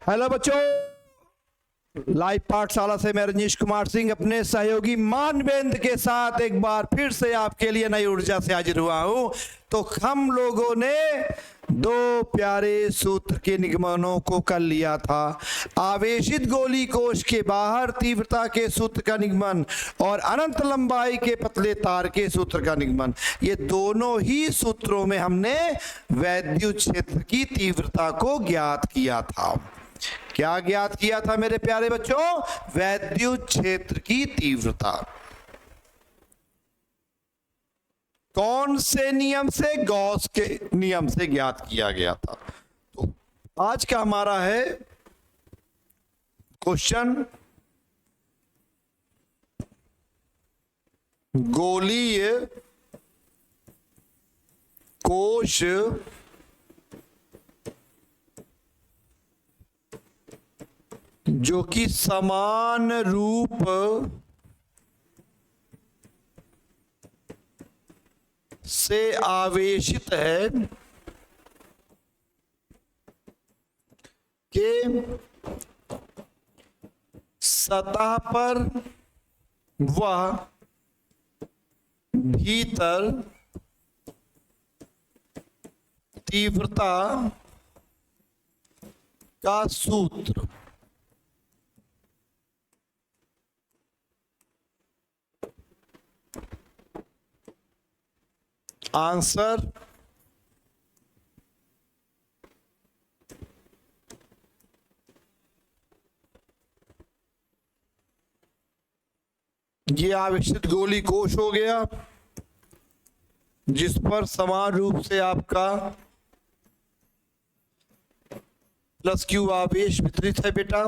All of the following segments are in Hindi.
हेलो बच्चों, लाइव पाठशाला से मैं रजनीश कुमार सिंह अपने सहयोगी मानवेंद्र के साथ एक बार फिर से आपके लिए नई ऊर्जा से हाजिर हुआ हूं। तो हम लोगों ने दो प्यारे सूत्र के निगमनों को कर लिया था। आवेशित गोली कोश के बाहर तीव्रता के सूत्र का निगमन और अनंत लंबाई के पतले तार के सूत्र का निगमन, ये दोनों ही सूत्रों में हमने वैद्युत क्षेत्र की तीव्रता को ज्ञात किया था। क्या ज्ञात किया था मेरे प्यारे बच्चों? वैद्युत क्षेत्र की तीव्रता। कौन से नियम से? गॉस के नियम से ज्ञात किया गया था। तो आज का हमारा है क्वेश्चन, गोलीय कोश जो कि समान रूप से आवेशित है के सतह पर व भीतर तीव्रता का सूत्र। आंसर ये आवेशित गोली कोश हो गया जिस पर समान रूप से आपका प्लस क्यू आवेश वितरित है बेटा।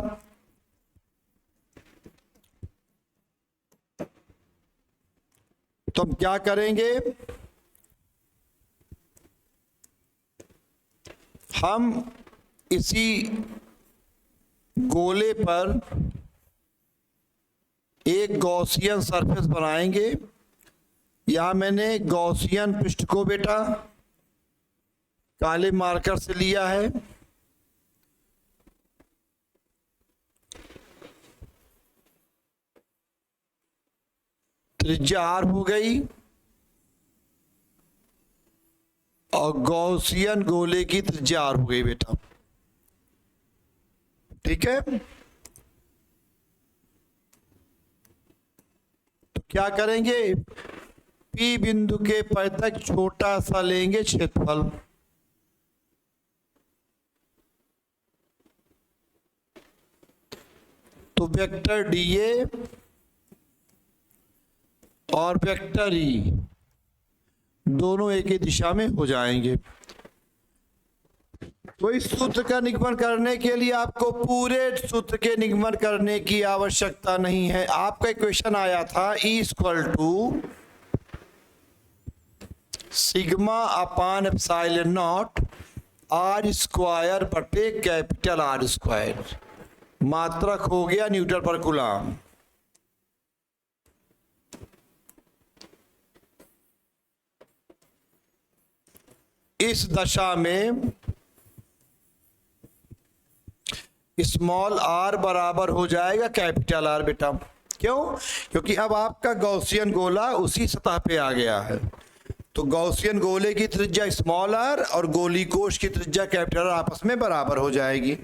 तो हम क्या करेंगे? हम इसी गोले पर एक गॉसियन सरफेस बनाएंगे। यहां मैंने गॉसियन पृष्ठ को बेटा काले मार्कर से लिया है। त्रिज्या आर हो गई और गॉसियन गोले की त्रिज्या आर हो गई बेटा। ठीक है, तो क्या करेंगे? P बिंदु के पर तक छोटा सा लेंगे क्षेत्रफल। तो वेक्टर डीए और वेक्टर ई दोनों एक ही दिशा में हो जाएंगे। तो इस सूत्र का निगमन करने के लिए आपको पूरे सूत्र के निगमन करने की आवश्यकता नहीं है। आपका क्वेश्चन आया था E = sigma upon epsilon not R² बटे कैपिटल R²। मात्रक हो गया न्यूटन पर कूलम। इस दशा में स्मॉल r बराबर हो जाएगा कैपिटल R बेटा। क्यों? क्योंकि अब आपका गॉसियन गोला उसी सतह पे आ गया है। तो गॉसियन गोले की त्रिज्या स्मॉल r और गोली कोश की त्रिज्या कैपिटल R आपस में बराबर हो जाएगी।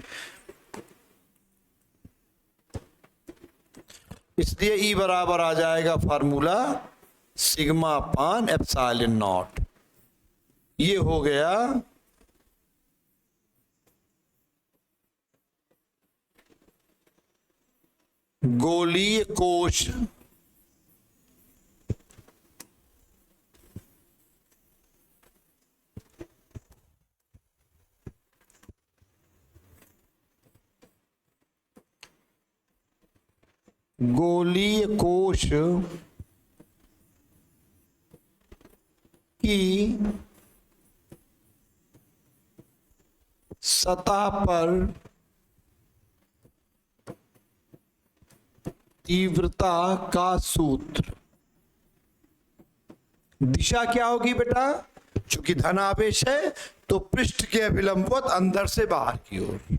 इसलिए E बराबर आ जाएगा formula sigma upon epsilon not. ये हो गया गोलीय कोश की सतह पर तीव्रता का सूत्र। दिशा क्या होगी बेटा? चूंकि धनावेश है तो पृष्ठ के अभिलंबवत अंदर से बाहर की ओर।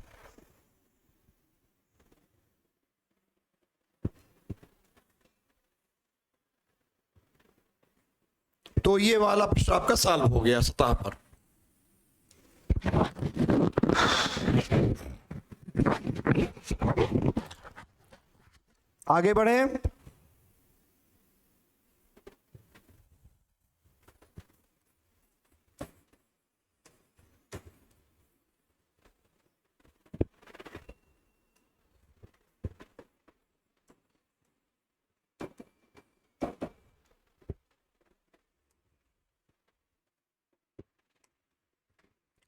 तो ये वाला प्रश्न आपका सॉल्व हो गया सतह पर। आगे बढ़े।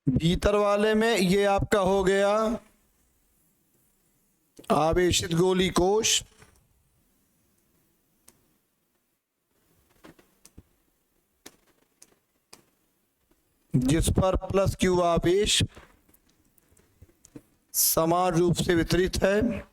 भीतर वाले में ये आपका हो गया आवेशित गोली कोश, जिस पर प्लस क्यू आवेश समान रूप से वितरित है।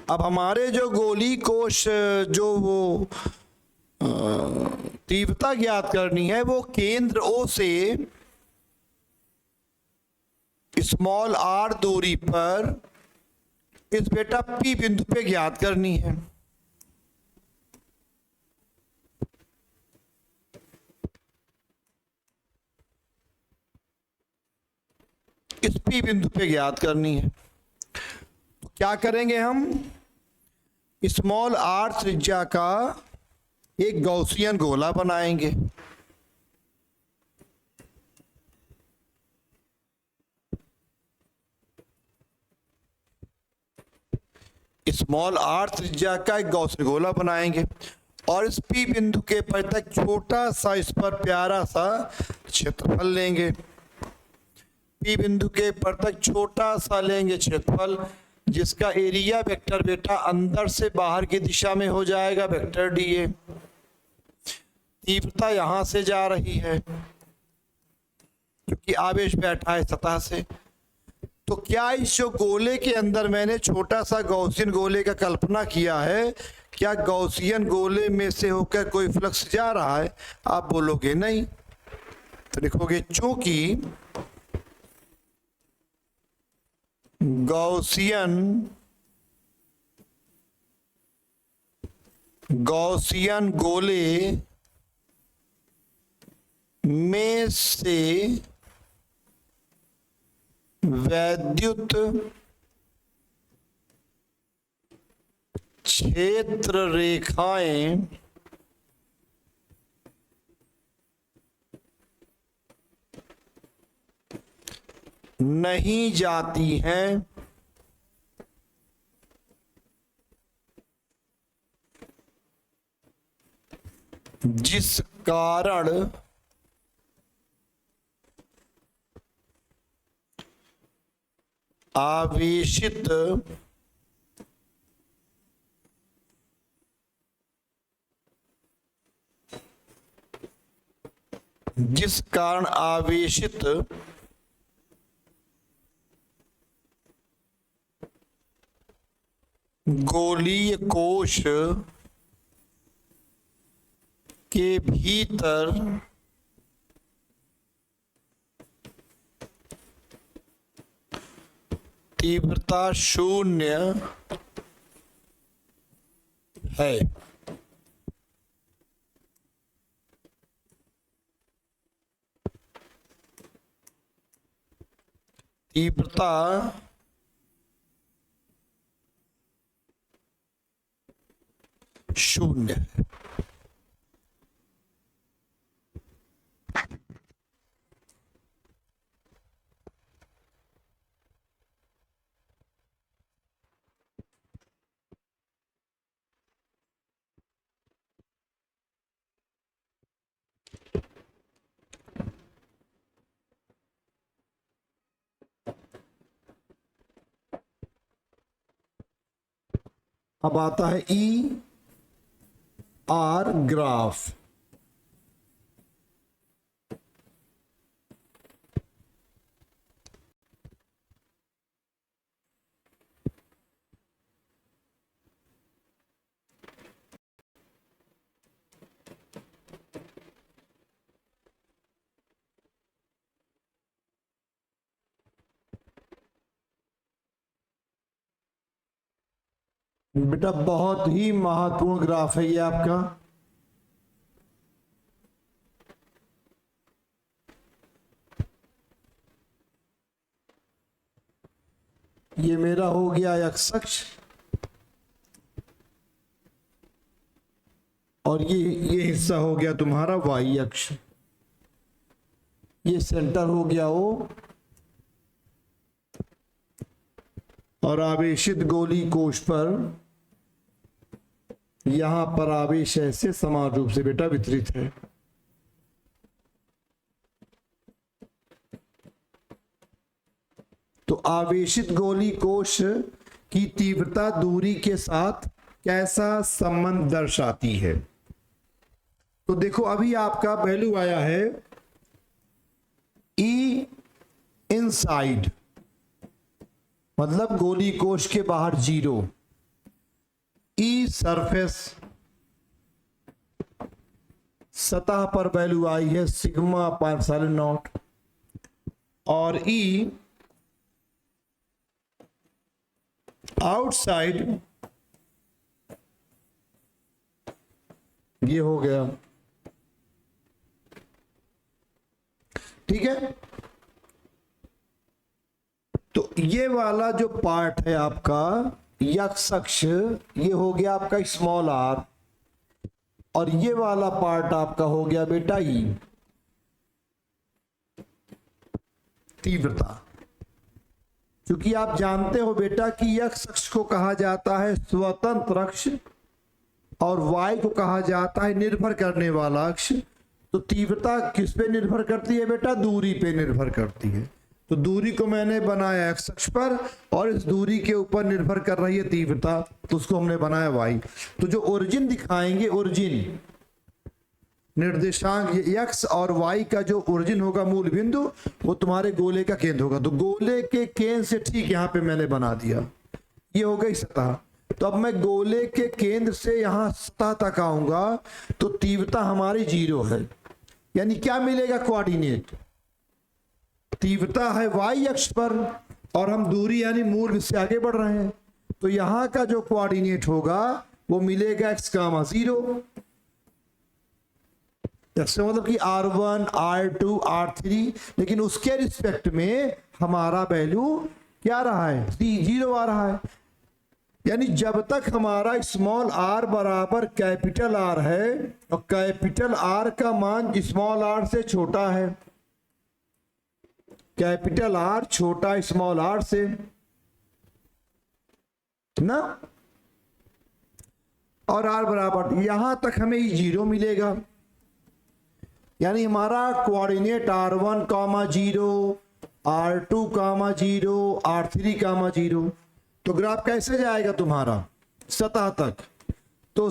अब हमारे जो गोली कोश जो वो तीव्रता ज्ञात करनी है, वो केंद्र ओ से स्मॉल आर दूरी पर इस बेटा पी बिंदु पे ज्ञात करनी है। इस पी बिंदु पे ज्ञात करनी है। तो क्या करेंगे हम, स्मॉल आर त्रिज्या का एक गॉसियन गोला बनाएंगे। स्मॉल आर त्रिज्या का एक गॉसियन गोला बनाएंगे और इस पी बिंदु के पर तक छोटा सा, इस पर प्यारा सा क्षेत्रफल लेंगे। पी बिंदु के पर तक छोटा सा लेंगे क्षेत्रफल, जिसका एरिया वेक्टर बेटा अंदर से बाहर की दिशा में हो जाएगा, वेक्टर डी ए। तीव्रता यहां से जा रही है क्योंकि आवेश बैठा है सतह से। तो क्या इस जो गोले के अंदर मैंने छोटा सा गॉसियन गोले का कल्पना किया है, क्या गॉसियन गोले में से होकर कोई फ्लक्स जा रहा है? आप बोलोगे नहीं, तो लिखोगे चूंकि गॉसियन गोले में से वैद्युत क्षेत्र रेखाएं नहीं जाती हैं, जिस कारण आवेशित गोलीय कोश के भीतर तीव्रता शून्य है। तीव्रता शून्य है। अब आता है ई आर ग्राफ। बेटा बहुत ही महत्वपूर्ण ग्राफ है ये आपका। ये मेरा हो गया एक्स अक्ष और ये हिस्सा हो गया तुम्हारा वाई अक्ष। ये सेंटर हो गया ओ और आवेशित गोली कोश पर यहां पर आवेश ऐसे समान रूप से बेटा वितरित है। तो आवेशित गोली कोश की तीव्रता दूरी के साथ कैसा संबंध दर्शाती है? तो देखो अभी आपका वैल्यू आया है ई इनसाइड, मतलब गोली कोश के बाहर 0, ई सरफेस सतह पर वैल्यू आई है सिग्मा एप्सिलॉन नॉट, और ई आउटसाइड ये हो गया। ठीक है, तो ये वाला जो पार्ट है आपका एक्स अक्ष ये हो गया आपका स्मॉल आर, और ये वाला पार्ट आपका हो गया बेटा ई तीव्रता। क्योंकि आप जानते हो बेटा कि एक्स अक्ष को कहा जाता है स्वतंत्र अक्ष और वाई को कहा जाता है निर्भर करने वाला अक्ष। तो तीव्रता किस पे निर्भर करती है बेटा? दूरी पे निर्भर करती है। तो दूरी को मैंने बनाया एक्स अक्ष पर और इस दूरी के ऊपर निर्भर कर रही है तीव्रता, तो उसको हमने बनाया वाई। तो जो ओरिजिन दिखाएंगे, ओरिजिन निर्देशांक एक्स और वाई का जो ओरिजिन होगा मूल बिंदु, वो तुम्हारे गोले का केंद्र होगा। तो गोले के केंद्र से ठीक यहां पे मैंने बना दिया, ये हो गई सतह। तो अब मैं गोले के केंद्र से यहां सतह तक आऊंगा तो तीव्रता हमारी 0 है। यानी क्या मिलेगा कोऑर्डिनेट? तीव्रता है वाई अक्ष पर और हम दूरी यानी मूल से आगे बढ़ रहे हैं, तो यहां का जो कोऑर्डिनेट होगा वो मिलेगा एक्स कामा 0। इसका मतलब कि R1 R2 R3, लेकिन उसके रिस्पेक्ट में हमारा वैल्यू क्या रहा है? 0 आ रहा है। यानी जब तक हमारा स्मॉल r बराबर कैपिटल R है और कैपिटल R का मान स्मॉल r से छोटा है, कैपिटल R छोटा स्मॉल r से ना, और r बराबर यहां तक हमें 0 मिलेगा। यानी हमारा कोऑर्डिनेट R1, 0, R2, 0, R3, 0। तो ग्राफ कैसे जाएगा तुम्हारा? सतह तक। तो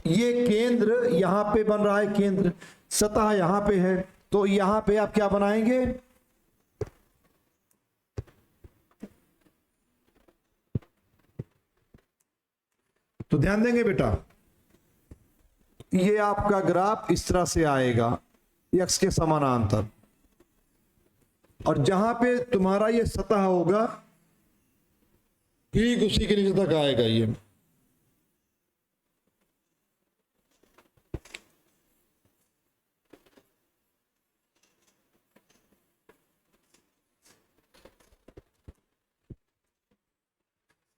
ये केंद्र यहां पे बन रहा है, केंद्र सतह यहां पे है, तो यहां पे आप क्या बनाएंगे? तो ध्यान देंगे बेटा, ये आपका ग्राफ इस तरह से आएगा एक्स के समानांतर, और जहां पे तुम्हारा ये सतह होगा ठीक उसी के नीचे तक आएगा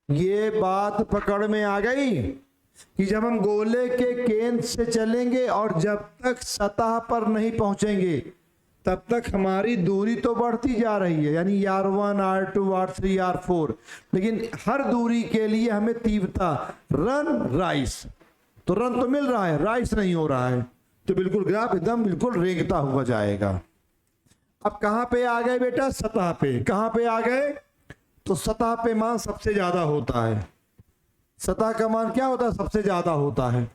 ये बात पकड़ में आ गई कि जब हम गोले के केंद्र से चलेंगे और जब तक सतह पर नहीं पहुंचेंगे तब तक हमारी दूरी तो बढ़ती जा रही है, यानी R1 R2 R3 R4, लेकिन हर दूरी के लिए हमें तीव्रता रन राइस, तो रन तो मिल रहा है, राइस नहीं हो रहा है, तो बिल्कुल ग्राफ एकदम बिल्कुल रेंगता हुआ जाएगा। अब कहां पे आ गए बेटा? सतह पे। कहां पे आ गए? तो सतह पे मान सबसे ज्यादा होता है। सतह का मान क्या होता है? सबसे ज्यादा होता है,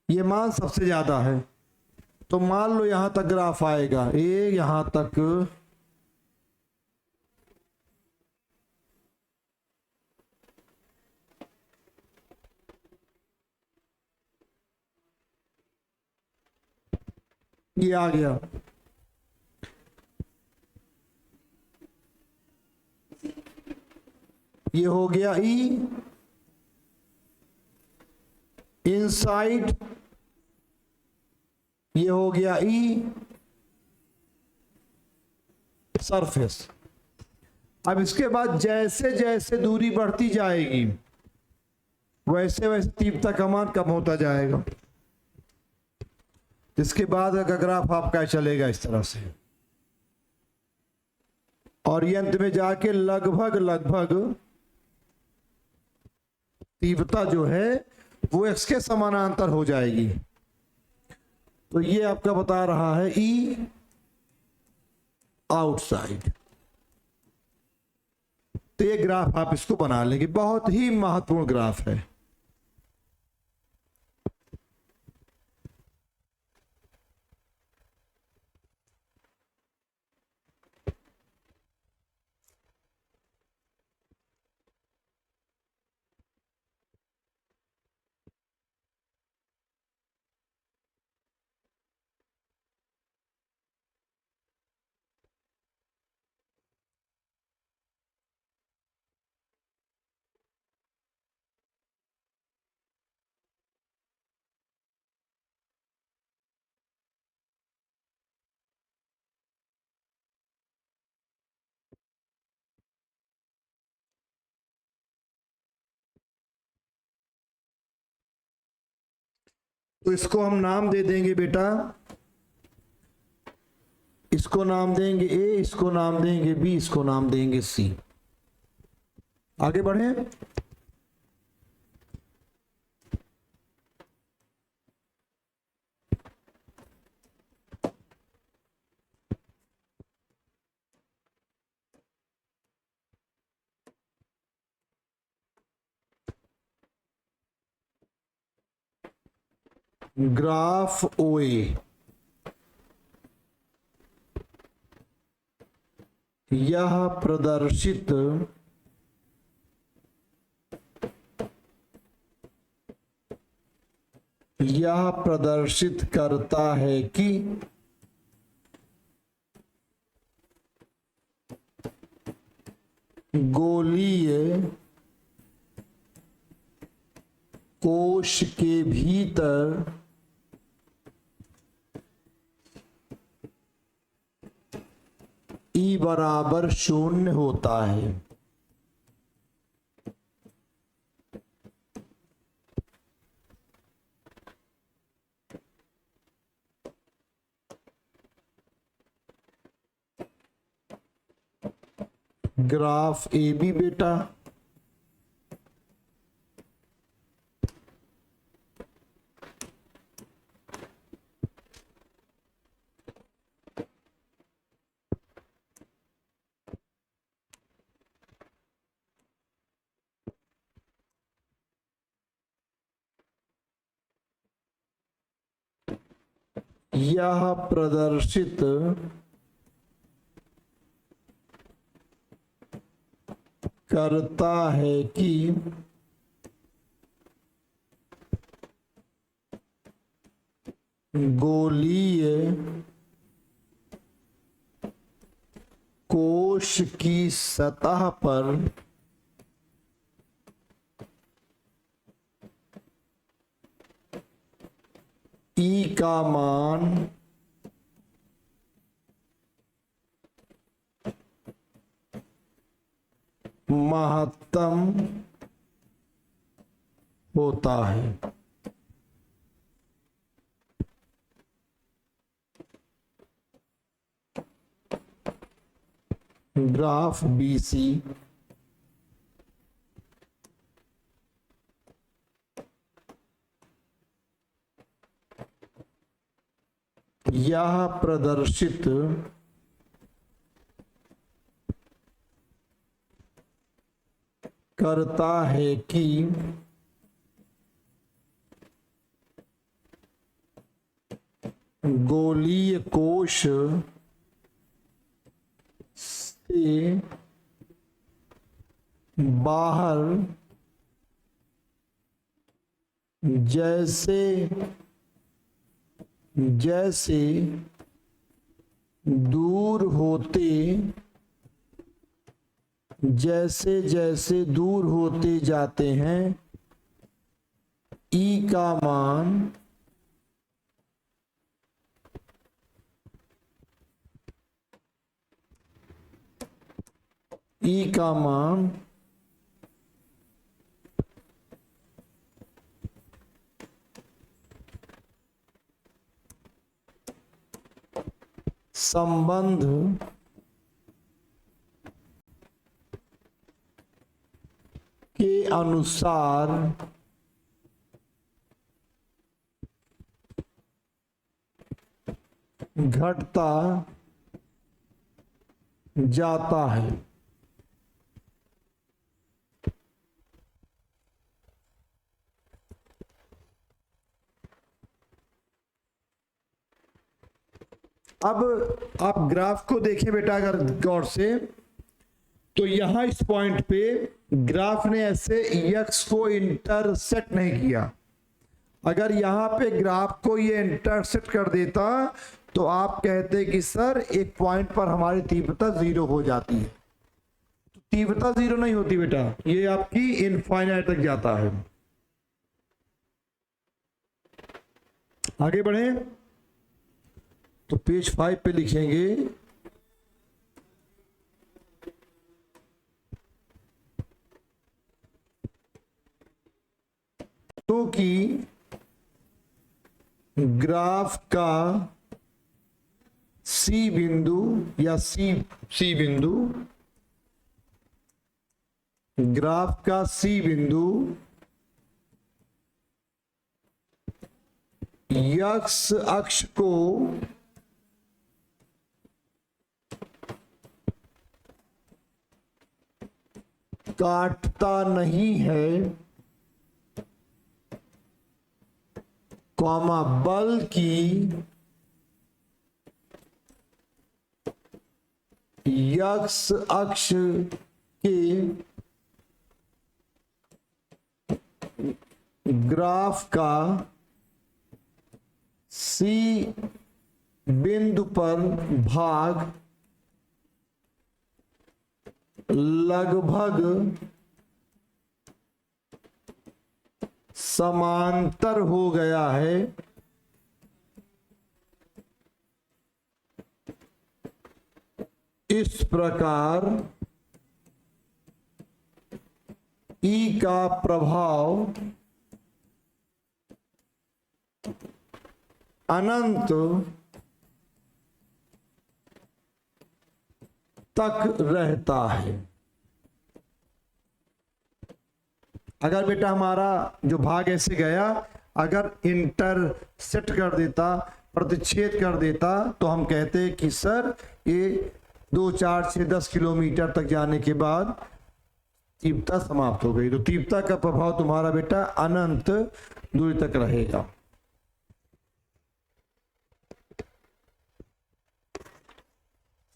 ये मान सबसे ज्यादा है। तो मान लो यहां तक ग्राफ आएगा, ये यहां तक ये आ गया। ये हो गया ई, इनसाइड ये हो गया ई, सरफेस। अब इसके बाद जैसे जैसे दूरी बढ़ती जाएगी वैसे वैसे तीव्रता का मान कम होता जाएगा। इसके बाद का ग्राफ आपका चलेगा इस तरह से, और ये अंत में जाके लगभग लगभग तीव्रता जो है वो x के समानांतर हो जाएगी। तो ये आपका बता रहा है ई आउटसाइड। तो ये ग्राफ आप इसको बना लेंगे, बहुत ही महत्वपूर्ण ग्राफ है। तो इसको हम नाम दे देंगे बेटा, इसको नाम देंगे ए, इसको नाम देंगे बी, इसको नाम देंगे सी। आगे बढ़े। ग्राफ ओए यह प्रदर्शित करता है कि गोलीय कोश के भीतर ई बराबर 0 होता है। ग्राफ ए बी बेटा यह प्रदर्शित करता है कि गोलीय कोश की सतह पर ई का मान महत्तम होता है। ग्राफ बीसी यह प्रदर्शित करता है कि गोलीय कोश से बाहर जैसे जैसे दूर होते जैसे जैसे दूर होते जाते हैं ई का मान संबंध के अनुसार घटता जाता है। अब आप ग्राफ को देखें बेटा अगर गौर से, तो यहां इस पॉइंट पे ग्राफ ने ऐसे यक्स को इंटरसेक्ट नहीं किया। अगर यहां पे ग्राफ को ये इंटरसेक्ट कर देता तो आप कहते कि सर एक पॉइंट पर हमारी तीव्रता जीरो हो जाती है। तो तीव्रता जीरो नहीं होती बेटा, ये आपकी इनफाइनाइट तक जाता है। आगे बढ़े तो पेज 5 पे लिखेंगे तो कि ग्राफ का सी बिंदु या सी बिंदु, ग्राफ का सी बिंदु एक्स अक्ष को काटता नहीं है, कॉमा बल्कि एक्स अक्ष के ग्राफ का सी बिंदु पर भाग लगभग समांतर हो गया है। इस प्रकार ई का प्रभाव अनंत तक रहता है। अगर बेटा हमारा जो भाग ऐसे गया, अगर इंटरसेक्ट कर देता, प्रतिच्छेद कर देता, तो हम कहते कि सर ये 2, 4, 6, 10 किलोमीटर तक जाने के बाद तीव्रता समाप्त हो गई। तो तीव्रता का प्रभाव तुम्हारा बेटा अनंत दूरी तक रहेगा।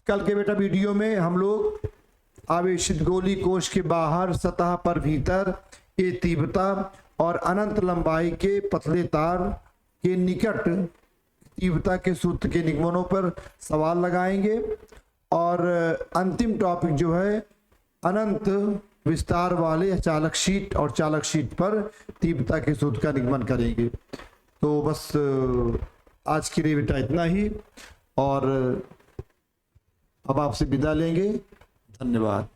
कल के बेटा वीडियो में हम लोग आवेशित गोली कोश के बाहर, सतह पर भीतर के तीव्रता और अनंत लंबाई के पतले तार के निकट तीव्रता के सूत्र के निगमनों पर सवाल लगाएंगे। और अंतिम टॉपिक जो है अनंत विस्तार वाले चालक शीट और चालक शीट पर तीव्रता के सूत्र का निगमन करेंगे। तो बस आज के लिए बेटा इतना ही, और अब आपसे विदा लेंगे। धन्यवाद।